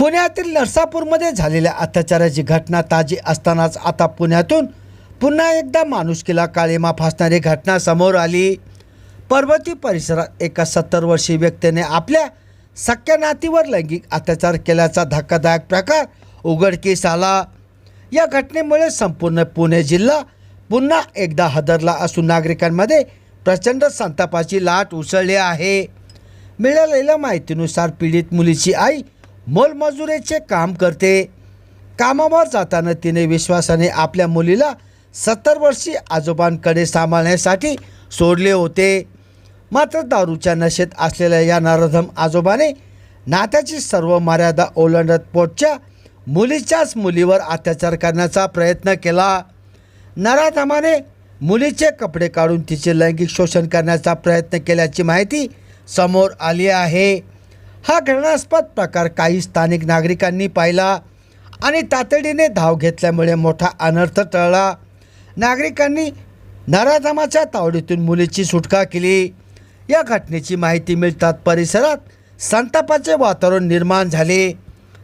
पुण्यातील नरसापूरमध्ये झालेल्या अत्याचाराची घटना ताजी असतानाच आता पुण्यातून पुन्हा एकदा माणुसकीला काळिमा फासणारी घटना समोर आली। पर्वती परिसरात एका 70 वर्षीय व्यक्तीने आपल्या सख्या नातीवर लैंगिक अत्याचार केल्याचा धक्कादायक प्रकार उघडकीस आला। या घटनेमुळे संपूर्ण पुणे जिल्हा पुन्हा एकदा हादरला असून नागरिकांमध्ये प्रचंड संतापाची लाट उसळली आहे। मिळालेल्या माहितीनुसार पीडित मुलीची आई मोलमजुरीचे काम करते। कामावर जाताना तिने विश्वासाने आपल्या मुलीला 70 वर्षीय आजोबांकडे सांभाळण्यासाठी सोडले होते। मात्र दारूच्या नशेत असलेल्या या नराधम आजोबाने नात्याची सर्व मर्यादा ओलांडत पोटच्या मुलीच्याच मुलीवर अत्याचार करण्याचा प्रयत्न केला। नराधमाने मुलीचे कपडे काढून तिचे लैंगिक शोषण करण्याचा प्रयत्न केल्याची माहिती समोर आली आहे। हा घटनास्पद प्रकार काही स्थानिक नागरिकांनी पाहिला आणि तातडीने धाव घेतल्यामुळे मोठा अनर्थ टळला। नागरिकांनी नराधमाच्या तावडीतून मुलीची सुटका केली। या घटनेची माहिती मिळताच परिसरात संतापाचे वातावरण निर्माण झाले।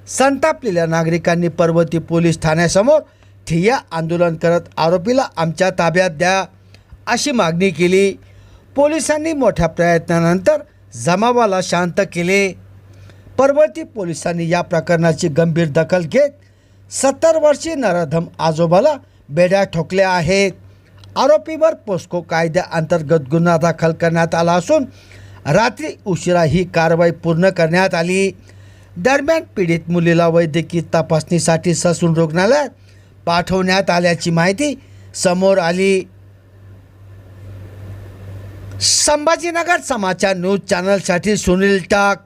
संतापलेल्या नागरिकांनी पर्वती पोलीस ठाण्यासमोर ठिय्या आंदोलन करत आरोपीला आमच्या ताब्यात द्या अशी मागणी केली। पोलिसांनी मोठ्या प्रयत्नानंतर जमावाला शांत केले। पर्वती पोलिसांनी या प्रकरणाची गंभीर दखल घेत 70 वर्षीय नराधम आजोबाला बेड्या ठोकल्या आहेत। आरोपीवर पोस्को कायद्याअंतर्गत गुन्हा दाखल करण्यात आला असून रात्री उशिरा ही कारवाई पूर्ण करण्यात आली। दरम्यान पीडित मुलीला वैद्यकीय तपासणीसाठी ससून रुग्णालयात पाठवण्यात आल्याची माहिती समोर आली। संभाजीनगर समाचार न्यूज चॅनलसाठी सुनील टाक।